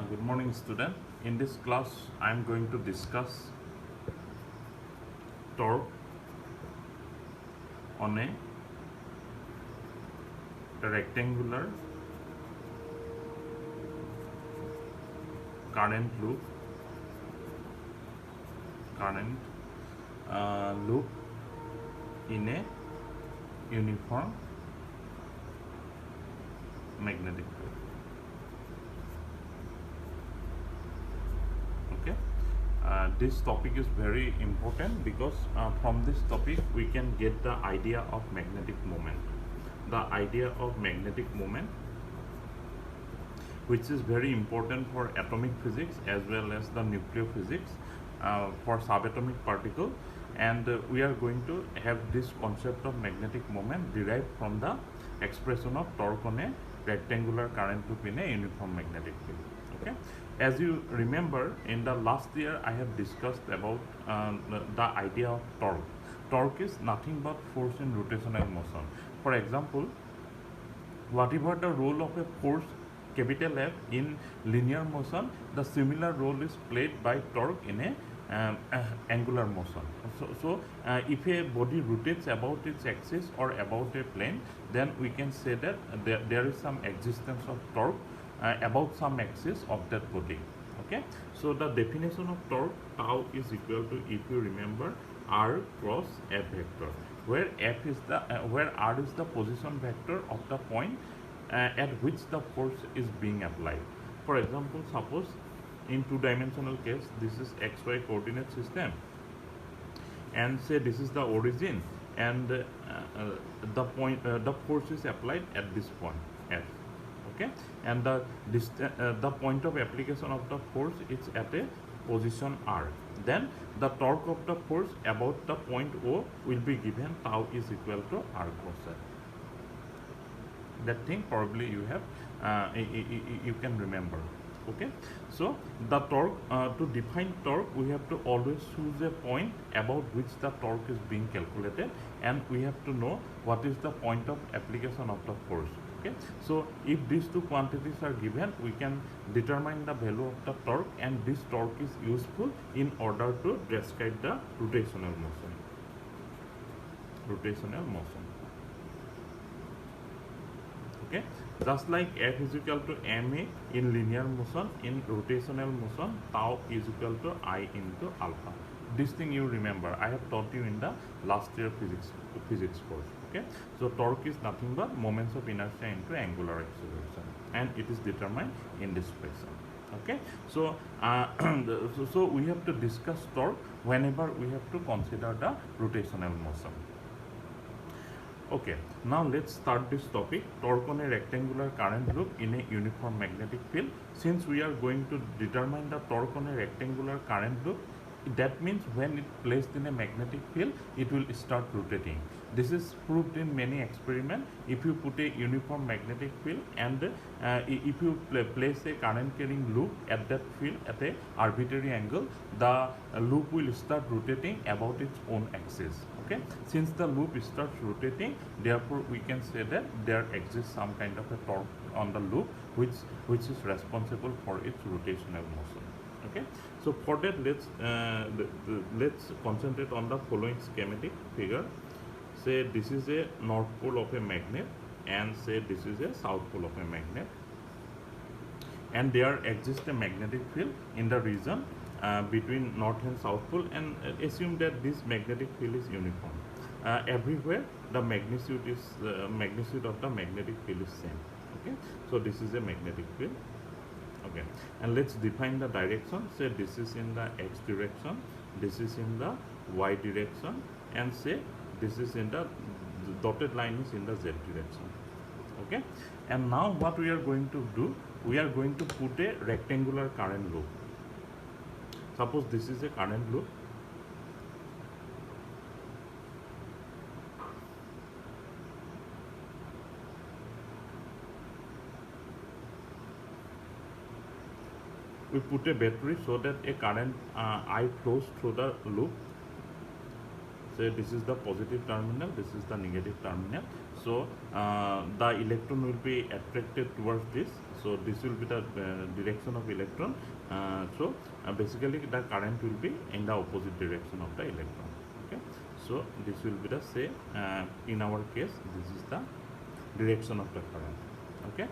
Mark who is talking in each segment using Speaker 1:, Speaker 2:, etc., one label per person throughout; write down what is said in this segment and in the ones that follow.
Speaker 1: Good morning, student. In this class, I am going to discuss torque on a rectangular current loop in a uniform magnetic field. Okay. This topic is very important because from this topic we can get the idea of magnetic moment. The idea of magnetic moment, which is very important for atomic physics as well as the nuclear physics for subatomic particle, and we are going to have this concept of magnetic moment derived from the expression of torque on a rectangular current loop in a uniform magnetic field. Okay, as you remember, in the last year I have discussed about the idea of torque. Torque is nothing but force in rotational motion. For example, whatever the role of a force capital F in linear motion, the similar role is played by torque in a angular motion. So if a body rotates about its axis or about a plane, then we can say that there is some existence of torque about some axis of that body. Okay, so the definition of torque, tau is equal to, if you remember, r cross f vector, where f is the where r is the position vector of the point at which the force is being applied. For example, suppose in two-dimensional case, this is xy coordinate system, and say this is the origin, and the force is applied at this point f. Okay, and the point of application of the force is at a position r. Then the torque of the force about the point O will be given, tau is equal to r cos f. That thing probably you have you can remember. Okay, so the torque, to define torque, we have to always choose a point about which the torque is being calculated, and we have to know what is the point of application of the force. Okay, so if these two quantities are given, we can determine the value of the torque, and this torque is useful in order to describe the rotational motion. Okay, just like F is equal to ma in linear motion, in rotational motion tau is equal to I into alpha. This thing you remember, I have taught you in the last year physics course. Okay, so torque is nothing but moments of inertia into angular acceleration, and it is determined in this fashion. Okay, so so we have to discuss torque whenever we have to consider the rotational motion. Okay, now let's start this topic, torque on a rectangular current loop in a uniform magnetic field. Since we are going to determine the torque on a rectangular current loop, that means when it placed in a magnetic field, it will start rotating. This is proved in many experiments. If you put a uniform magnetic field and if you place a current carrying loop at that field at a arbitrary angle, the loop will start rotating about its own axis. Okay, since the loop starts rotating, therefore we can say that there exists some kind of a torque on the loop which is responsible for its rotational motion. Okay, so for that, let's concentrate on the following schematic figure. Say this is a north pole of a magnet, and say this is a south pole of a magnet, and there exists a magnetic field in the region between north and south pole, and assume that this magnetic field is uniform. Everywhere the magnitude of the magnetic field is same. Okay, so this is a magnetic field. Okay, and let's define the direction. Say this is in the x direction, this is in the y direction, and say this is in the dotted line is in the z direction. Okay, and now what we are going to do, we are going to put a rectangular current loop. Suppose this is a current loop. We put a battery so that a current I flows through the loop. So this is the positive terminal, this is the negative terminal. So the electron will be attracted towards this. So this will be the direction of electron. Basically the current will be in the opposite direction of the electron. Okay. So this will be the say in our case this is the direction of the current. Okay.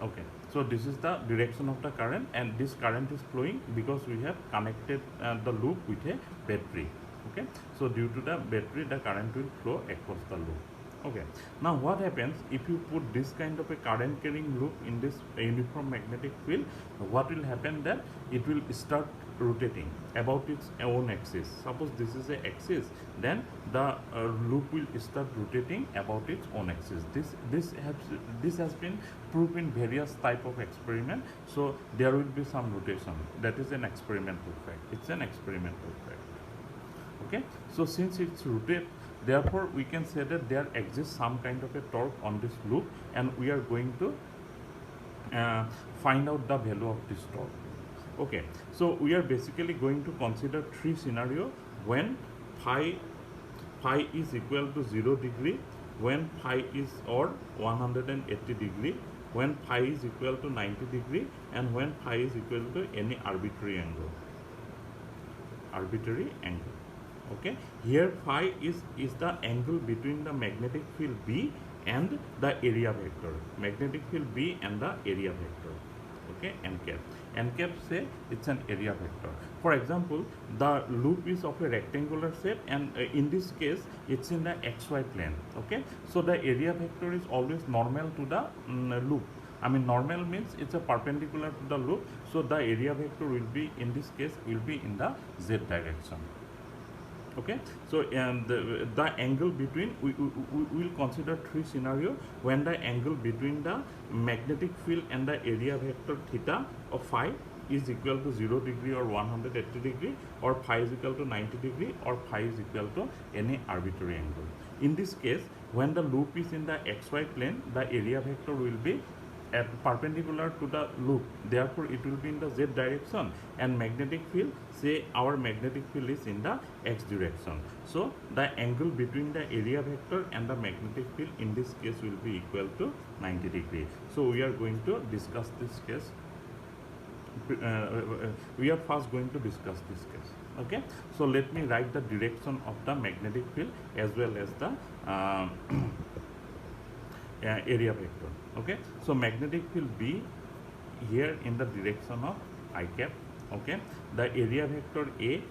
Speaker 1: Okay, so this is the direction of the current, and this current is flowing because we have connected the loop with a battery. Okay, so due to the battery the current will flow across the loop. Okay, now what happens if you put this kind of a current carrying loop in this uniform magnetic field? What will happen that it will start rotating about its own axis. Suppose this is a axis, then the loop will start rotating about its own axis. This has been proved in various type of experiment. So there will be some rotation. That is an experimental fact. It's an experimental fact. Okay, so since it's rotate, therefore we can say that there exists some kind of a torque on this loop, and we are going to find out the value of this torque. Okay, so we are basically going to consider three scenarios when phi is equal to 0 degree, when phi is or 180 degree, when phi is equal to 90 degree, and when phi is equal to any arbitrary angle. Okay, here phi is the angle between the magnetic field B and the area vector. Magnetic field B and the area vector. Okay, n cap say it's an area vector. For example, the loop is of a rectangular shape, and in this case it's in the xy plane. Okay, so the area vector is always normal to the loop. I mean, normal means it's a perpendicular to the loop, so the area vector will be, in this case, will be in the z direction. Okay, so and the angle between, we will consider three scenarios when the angle between the magnetic field and the area vector theta of phi is equal to 0 degree or 180 degree, or phi is equal to 90 degree, or phi is equal to any arbitrary angle. In this case, when the loop is in the xy plane, the area vector will be perpendicular to the loop, therefore it will be in the z direction, and magnetic field, say our magnetic field is in the x direction. So the angle between the area vector and the magnetic field in this case will be equal to 90 degree. So we are going to discuss this case. We are first going to discuss this case. Okay, so let me write the direction of the magnetic field as well as the area vector. Okay, so magnetic field B here in the direction of I cap. Okay, the area vector A,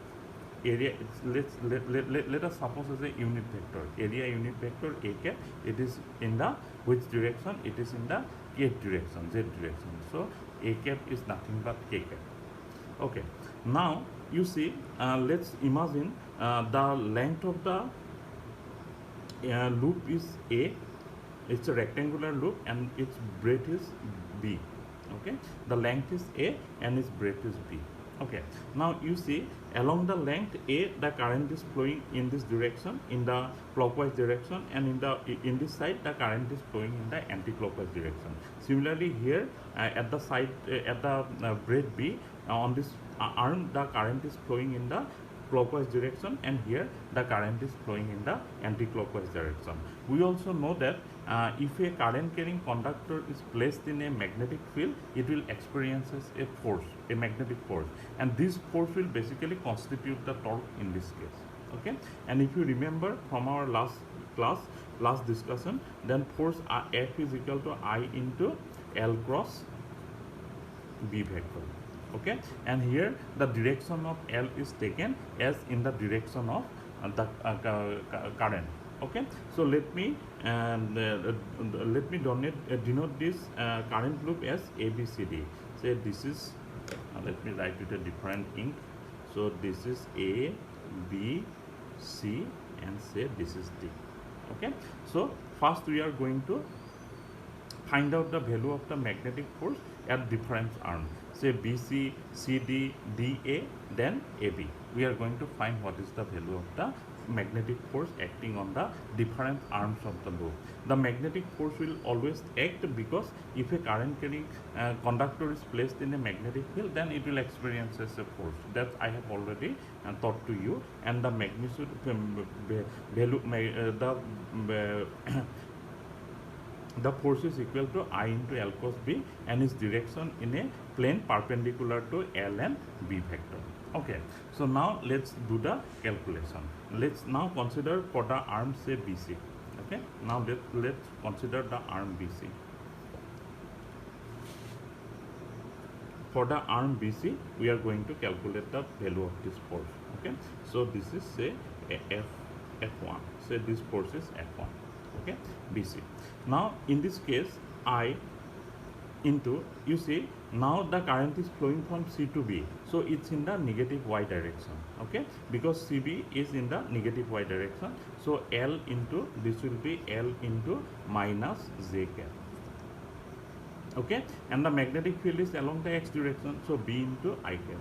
Speaker 1: let us suppose as a unit vector, area unit vector A cap, it is in the which direction? It is in the k direction, z direction. So A cap is nothing but k cap. Okay, now you see, let's imagine the length of the loop is A. It's a rectangular loop and its breadth is B. Okay, the length is A and its breadth is B. Okay, now you see, along the length A, the current is flowing in this direction, in the clockwise direction, and in this side the current is flowing in the anti-clockwise direction. Similarly here at the side, at the breadth B, on this arm the current is flowing in the clockwise direction, and here the current is flowing in the anti-clockwise direction. We also know that if a current carrying conductor is placed in a magnetic field, it will experiences a force, a magnetic force, and this force will basically constitute the torque in this case. Okay, and if you remember from our last discussion, then force F is equal to I into L cross B vector. Okay, and here the direction of L is taken as in the direction of the current. Okay, so let me denote this current loop as ABCD. Say this is, let me write with a different ink. So this is A, B, C, and say this is D. Okay, so first we are going to find out the value of the magnetic force at different arms. Say BC, CD, DA, then AB. We are going to find what is the value of the magnetic force acting on the different arms of the loop. The magnetic force will always act because if a current carrying conductor is placed in a magnetic field, then it will experience as a force. That I have already taught to you. And the magnitude value the force is equal to I into L cos B and its direction in a plane perpendicular to L and B vector. Okay, so now let's do the calculation. Let's now consider for the arm say BC. Okay, now let's consider the arm BC. For the arm BC, we are going to calculate the value of this force. Okay, so this is say F1. Say this force is F1. Okay, BC. Now in this case, I into, you see, now the current is flowing from C to B, so it's in the negative Y direction. Okay, because CB is in the negative Y direction, so L into, this will be L into minus J cap. Okay, and the magnetic field is along the X direction, so B into I cap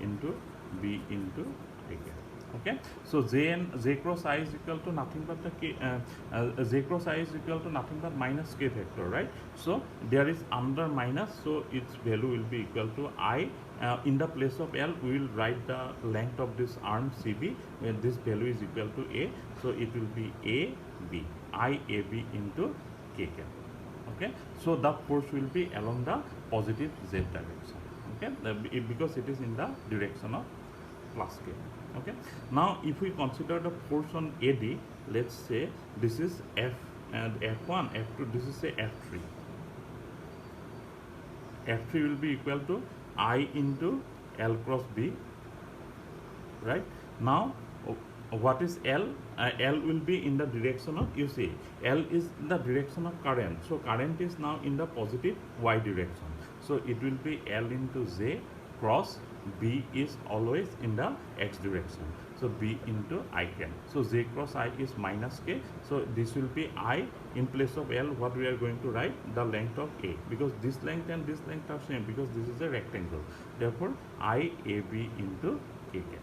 Speaker 1: into B into I cap. Okay, so J cross I is equal to nothing but the K, J cross I is equal to nothing but minus K vector, right? So there is under minus, so its value will be equal to I. In the place of L, we will write the length of this arm CB, where this value is equal to A, so it will be AB, IAB into K cap. Okay, so the force will be along the positive Z direction. Okay, because it is in the direction of plus K. Okay, now if we consider the force on AD, let's say this is F and F1, F2, this is say F3. F3 will be equal to I into L cross B, right? Now what is L? L will be in the direction of, you see, L is the direction of current, so current is now in the positive Y direction, so it will be L into J cross B is always in the X direction, so B into I cap. So J cross I is minus K, so this will be I. In place of L, what we are going to write? The length of A, because this length and this length are same, because this is a rectangle, therefore IAB into K cap.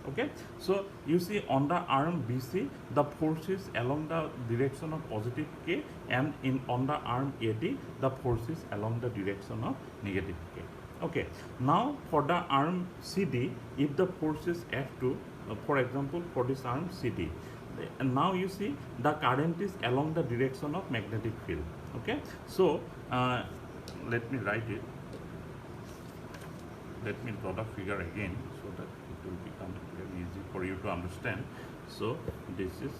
Speaker 1: Okay, so you see on the arm BC, the force is along the direction of positive K, and on the arm AD, the force is along the direction of negative K. Okay, now for the arm CD, if the force is F2, for example, for this arm CD, and now you see the current is along the direction of magnetic field. Okay, so let me write it. Let me draw the figure again so that it will become very easy for you to understand. So this is,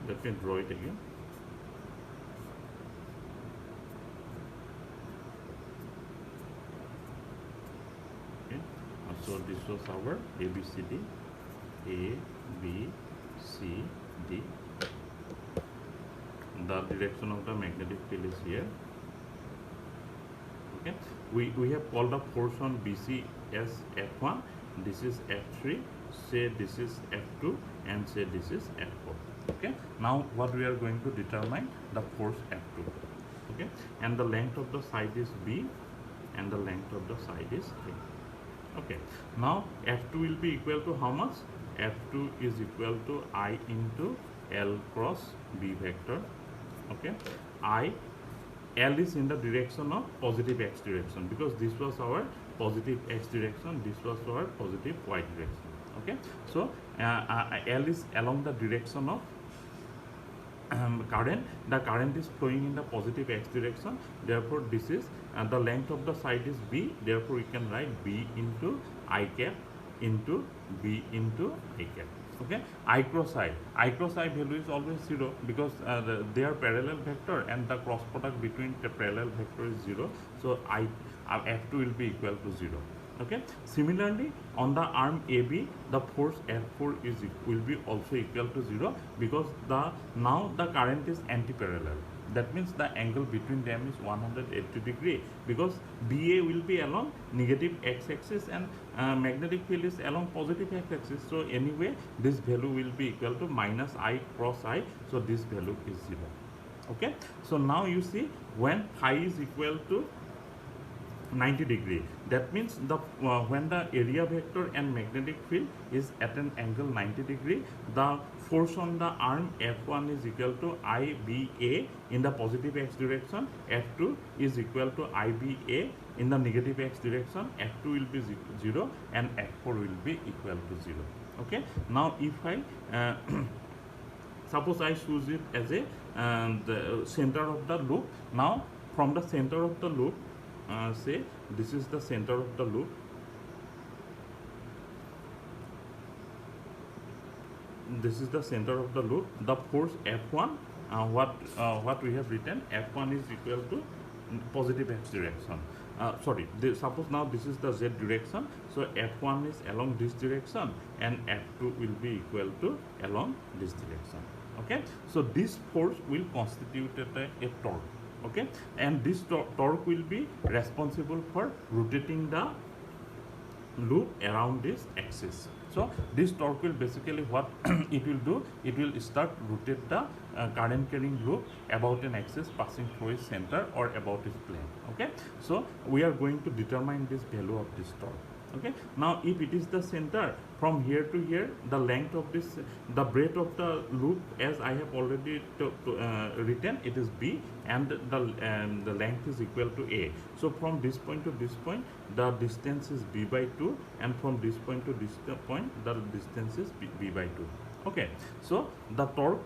Speaker 1: let me draw it again. So this was our ABCD, A, B, C, D. The direction of the magnetic field is here. Okay, we have called the force on BC as F1. This is F3. Say this is F2, and say this is F4. Okay. Now what we are going to determine the force F2. Okay, and the length of the side is B, and the length of the side is A. Okay, now F2 will be equal to how much? F2 is equal to I into L cross B vector. Okay, L is in the direction of positive X direction, because this was our positive X direction, this was our positive Y direction. Okay, so L is along the direction of current. The current is flowing in the positive X direction, therefore this is the length of the side is B, therefore we can write B into I cap into B into I cap. Okay, I cross I value is always 0, because they are parallel vector and the cross product between the parallel vector is 0, so F2 will be equal to 0. Okay, similarly on the arm AB, the force F4 will be also equal to 0, because now the current is anti-parallel. That means the angle between them is 180 degree, because BA will be along negative x-axis and magnetic field is along positive x-axis. So anyway, this value will be equal to minus I cross I, so this value is 0. Okay, so now you see when phi is equal to 90 degree. That means the when the area vector and magnetic field is at an angle 90 degree, the force on the arm F1 is equal to IBA in the positive x direction, F2 is equal to IBA in the negative x direction, F2 will be 0 and F4 will be equal to 0. Okay, now if I suppose I choose it as a the center of the loop. Now from the center of the loop, say this is the center of the loop. This is the center of the loop. The force F1, what we have written, F1 is equal to positive x direction. Suppose now this is the z direction, so F1 is along this direction and F2 will be equal to along this direction. Okay, so this force will constitute a torque. Okay, and this torque will be responsible for rotating the loop around this axis. So this torque will basically what it will do, it will start rotate the current carrying loop about an axis passing through its center or about its plane. Okay, so we are going to determine this value of this torque. Okay, now if it is the center, from here to here, the length of this, the breadth of the loop, as I have already written, it is B, and the length is equal to A. So from this point to this point, the distance is B by 2, and from this point to this point, the distance is B by 2. Okay, so the torque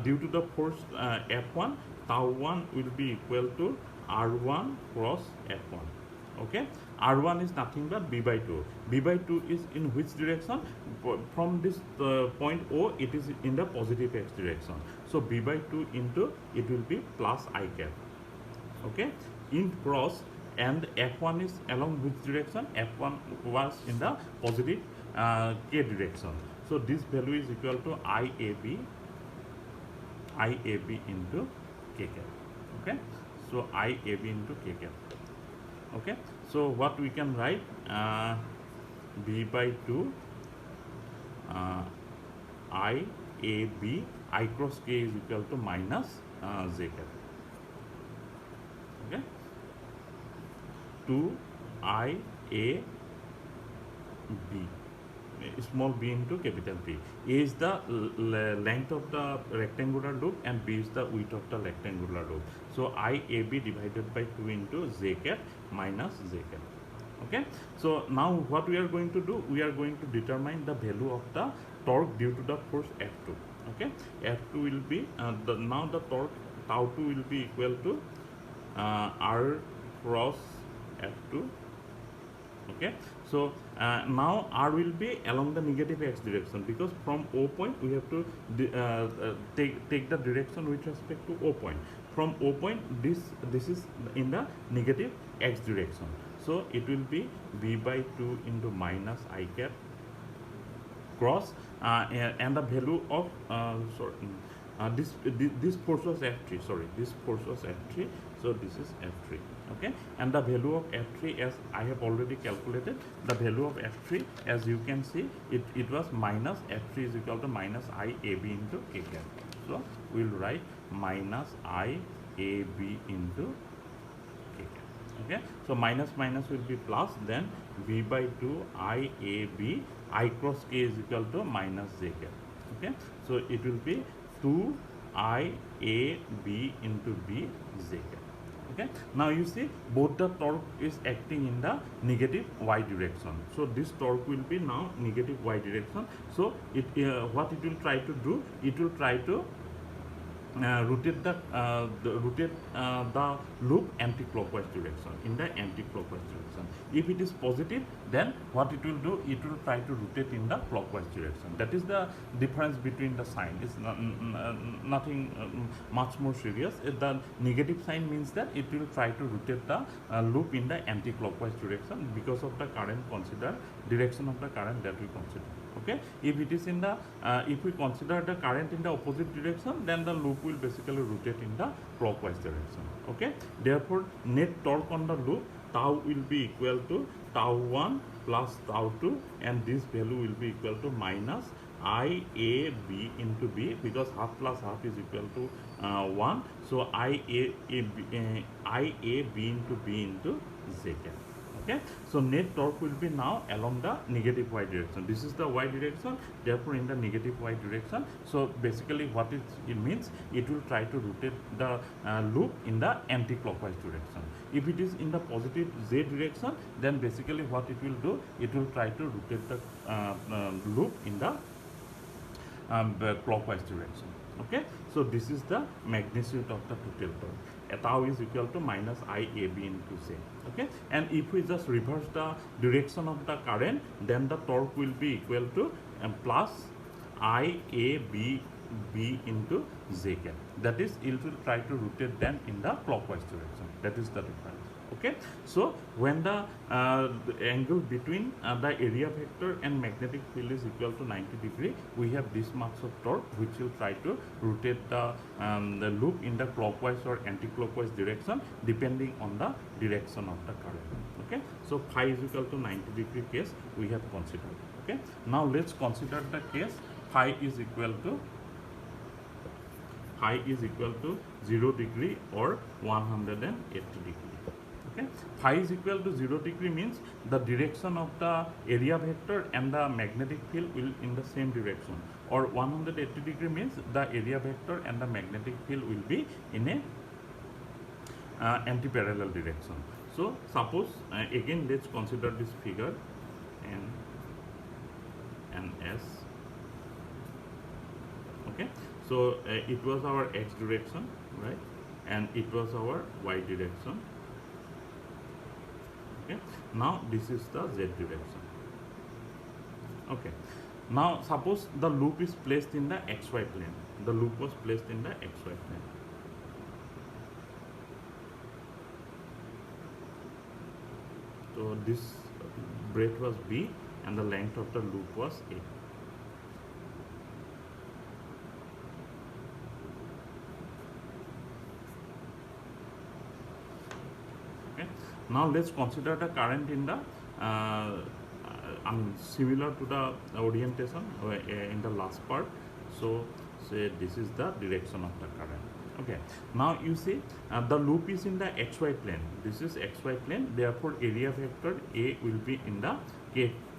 Speaker 1: due to the force F1, tau 1 will be equal to R1 cross F1. Okay, R1 is nothing but B by 2. B by 2 is in which direction? From this point O, it is in the positive x direction. So B by 2 into, it will be plus I cap. Okay, in cross, and F1 is along which direction? F1 was in the positive K direction. So this value is equal to IAB into K cap. Okay, so IAB into K cap. Okay, so what we can write, B by 2 IAB, I cross K is equal to minus J cap. Okay, 2 IAB, small b into capital B. A is the length of the rectangular loop and B is the width of the rectangular loop. So IAB divided by 2 into J cap minus J cap. Okay, so now what we are going to do, we are going to determine the value of the torque due to the force F2. Okay, F2 will be, now the torque tau 2 will be equal to R cross F2. Okay, so now R will be along the negative x direction, because from O point we have to take the direction with respect to O point. From O point, this is in the negative x direction. So it will be B by 2 into minus I cap cross and the value of this force was F3. Sorry, this force was F3. So this is F3. Okay, and the value of F3, as I have already calculated, the value of F3, as you can see, it was minus F3 is equal to minus IAB into K cap. So we will write minus IAB into K cap. Okay, so minus minus will be plus, then B by 2 IAB, I cross K is equal to minus J cap. Okay, so it will be 2 IAB into B J cap. Okay, now you see both the torque is acting in the negative y direction. So this torque will be now negative y direction. So it what it will try to do, it will try to rotate the loop anti-clockwise direction, in the anti-clockwise direction. If it is positive, then what it will do, it will try to rotate in the clockwise direction. That is the difference between the sign. It's nothing much more serious. The negative sign means that it will try to rotate the loop in the anti-clockwise direction because of the current considered, direction of the current that we consider. Okay, if it is in the if we consider the current in the opposite direction, then the loop will basically rotate in the clockwise direction. Okay, therefore net torque on the loop tau will be equal to tau 1 plus tau 2, and this value will be equal to minus IAB into B, because half plus half is equal to 1. So I A B into B into Z cap. Okay, so net torque will be now along the negative y direction. This is the y direction, therefore in the negative y direction. So basically what it means, it will try to rotate the loop in the anti-clockwise direction. If it is in the positive z direction, then basically what it will do, it will try to rotate the loop in the clockwise direction. Okay, so this is the magnitude of the total torque. Tau is equal to minus IAB into Z. Okay, and if we just reverse the direction of the current, then the torque will be equal to plus IAB into Z cap. That is, it will try to rotate them in the clockwise direction. That is the difference. Okay, so when the angle between the area vector and magnetic field is equal to 90 degree, we have this much of torque which will try to rotate the loop in the clockwise or anti-clockwise direction depending on the direction of the current. Okay, so phi is equal to 90 degree case we have considered. Okay, now let's consider the case phi is equal to 0 degree or 180 degree. Okay, phi is equal to 0 degree means the direction of the area vector and the magnetic field will in the same direction, or 180 degree means the area vector and the magnetic field will be in a anti-parallel direction. So suppose again let's consider this figure N and S. Okay, so it was our x direction, right, and it was our y direction. Okay, now this is the z direction. Okay, now suppose the loop is placed in the xy plane. The loop was placed in the xy plane. So this breadth was B and the length of the loop was A. Now let's consider the current in the similar to the orientation in the last part. So say this is the direction of the current. Okay, now you see the loop is in the xy plane. This is xy plane, therefore area vector A will be in the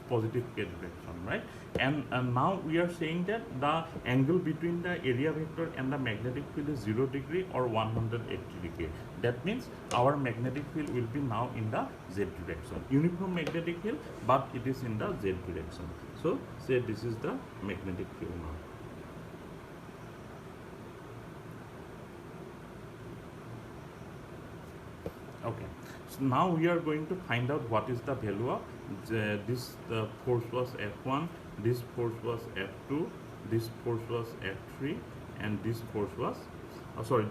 Speaker 1: positive k direction, right? And now we are saying that the angle between the area vector and the magnetic field is 0 degree or 180 degree. That means our magnetic field will be now in the z direction. Uniform magnetic field, but it is in the z direction. So say this is the magnetic field now. Okay, so now we are going to find out what is the value of this. The force was F1, this force was F2, this force was F3, and this force was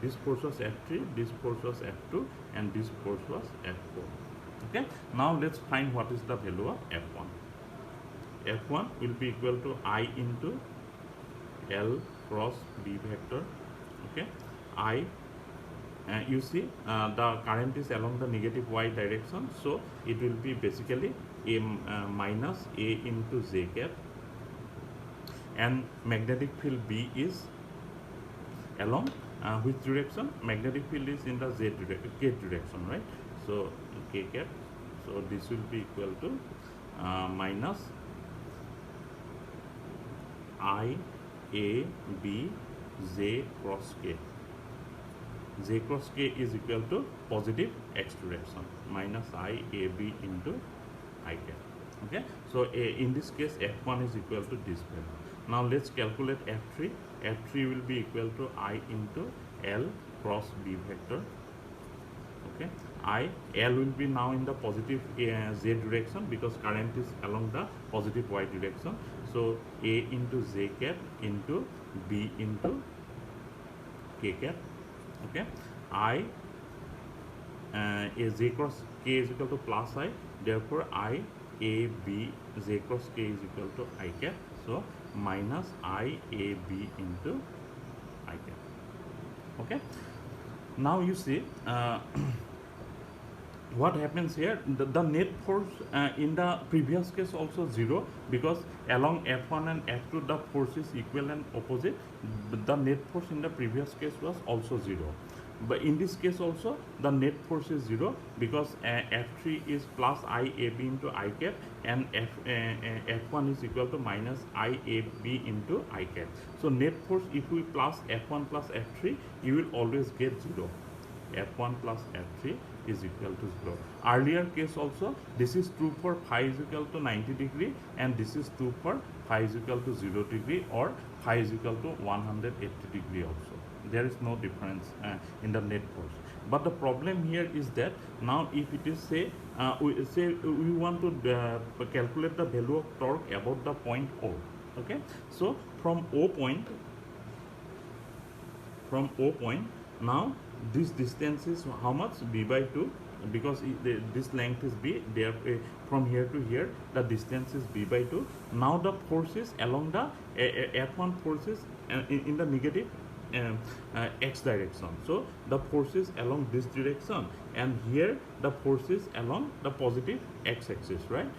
Speaker 1: this force was F3, this force was F2, and this force was F4. Okay, now let's find what is the value of F1. F1 will be equal to I into L cross B vector. Okay, I you see the current is along the negative y direction, so it will be basically a minus A into Z cap, and magnetic field B is along which direction? Magnetic field is in the Z direction, K direction, right? So K cap, so this will be equal to minus I A B Z cross K. Z cross K is equal to positive x direction minus I A B into I cap. Okay, so in this case F1 is equal to this value. Now let's calculate F3. F3 will be equal to I into L cross B vector. Okay, L will be now in the positive Z direction because current is along the positive Y direction. So A into Z cap into B into K cap. Okay, A Z cross K is equal to plus I, therefore I A B Z cross K is equal to I cap, so minus I A B into I cap. Okay, now you see what happens here. The net force in the previous case also 0, because along F1 and F2 the force is equal and opposite. The net force in the previous case was also 0. But in this case also, the net force is 0 because F3 is plus IAB into I cap, and F1 is equal to minus IAB into I cap. So net force, if we plus F1 plus F3, you will always get 0. F1 plus F3 is equal to 0. Earlier case also, this is true for phi is equal to 90 degree, and this is true for phi is equal to 0 degree or phi is equal to 180 degree also. There is no difference in the net force. But the problem here is that now if it is say we want to calculate the value of torque about the point O. Okay, so from O point, now this distance is how much? B by 2, because this length is B. There from here to here the distance is B by 2. Now the forces along the F1 forces in the negative x direction. So the forces along this direction, and here the forces along the positive x axis, right?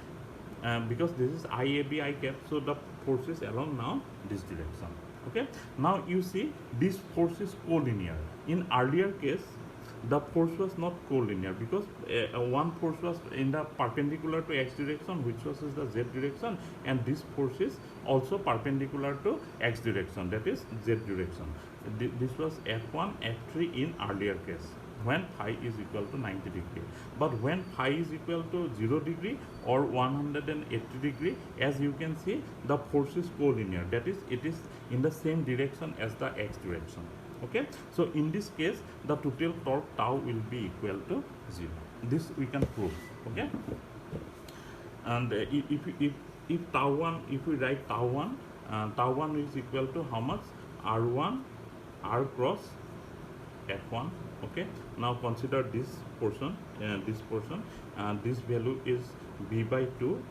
Speaker 1: Because this is IAB I cap, so the forces along now this direction. Okay, now you see this force is collinear. In earlier case, the force was not collinear because one force was in the perpendicular to x direction, which was the z direction, and this force is also perpendicular to x direction, that is z direction. This was F1, F3 in earlier case when phi is equal to 90 degree. But when phi is equal to 0 degree or 180 degree, as you can see, the force is collinear, that is it is in the same direction as the x direction. Okay, so in this case the total torque tau will be equal to 0. This we can prove. Okay, and if tau 1, if we write tau 1 is equal to how much? R1 R cross F1. Okay, now consider this portion, this value is B by 2.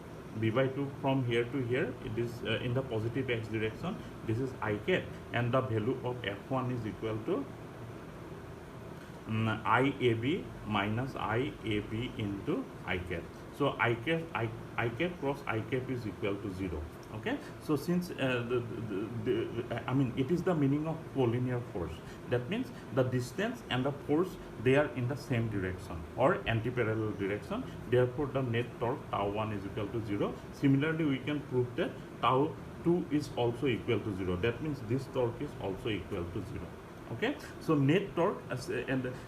Speaker 1: B by 2 from here to here, it is in the positive x direction. This is I cap, and the value of F1 is equal to IAB minus IAB into I cap. So I cap cross I cap is equal to 0. Okay, so since I mean it is the meaning of collinear force, that means the distance and the force, they are in the same direction or anti-parallel direction. Therefore the net torque tau 1 is equal to 0. Similarly, we can prove that tau 2 is also equal to 0. That means this torque is also equal to 0. Okay, so net torque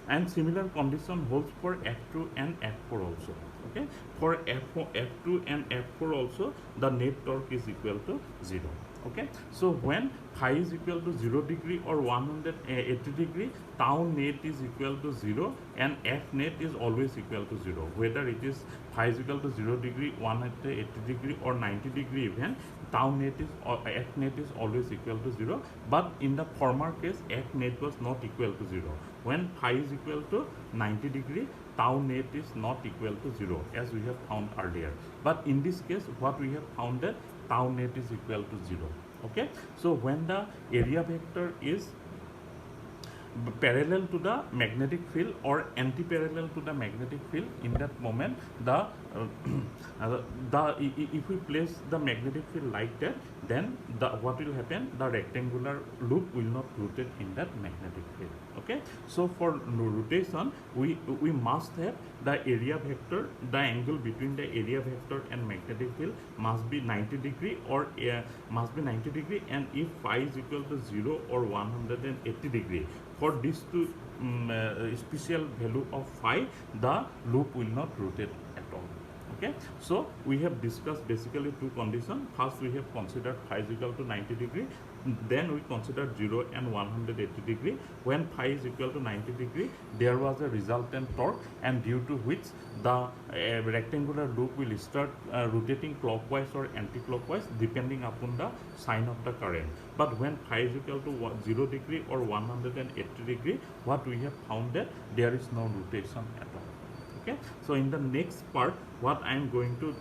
Speaker 1: and similar condition holds for F2 and F4 also. Okay, for F2 and F4 also the net torque is equal to 0. Okay, so when phi is equal to 0 degree or 180 degree, tau net is equal to 0 and F net is always equal to 0. Whether it is phi is equal to 0 degree, 180 degree or 90 degree even, tau net is or F net is always equal to 0. But in the former case, F net was not equal to 0. When phi is equal to 90 degree, tau net is not equal to 0, as we have found earlier. But in this case, what we have found that tau net is equal to 0. Okay, so when the area vector is parallel to the magnetic field or anti-parallel to the magnetic field, in that moment if we place the magnetic field like that, then what will happen? The rectangular loop will not rotate in that magnetic field. Okay, so for rotation we must have the area vector, the angle between the area vector and magnetic field must be 90 degree or must be 90 degree, and if phi is equal to 0 or 180 degree, for this to special value of phi, the loop will not rotate at all. Okay, so we have discussed basically two conditions. First, we have considered phi is equal to 90 degree. Then we considered 0 and 180 degree. When phi is equal to 90 degree, there was a resultant torque, and due to which the rectangular loop will start rotating clockwise or anti-clockwise depending upon the sign of the current. But when phi is equal to 0 degree or 180 degree, what we have found that there is no rotation at all. Okay, so in the next part, what I am going to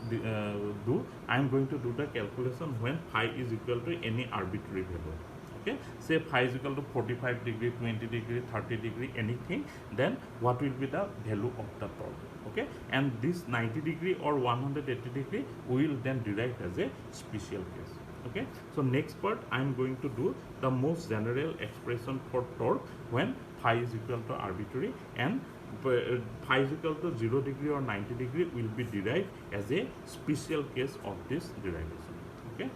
Speaker 1: do, I am going to do the calculation when phi is equal to any arbitrary value. Okay, say phi is equal to 45 degree, 20 degree, 30 degree, anything, then what will be the value of the torque. Okay, and this 90 degree or 180 degree we will then derive as a special case. Okay, so next part I am going to do the most general expression for torque when phi is equal to arbitrary, and phi is equal to 0 degree or 90 degree will be derived as a special case of this derivation. Okay.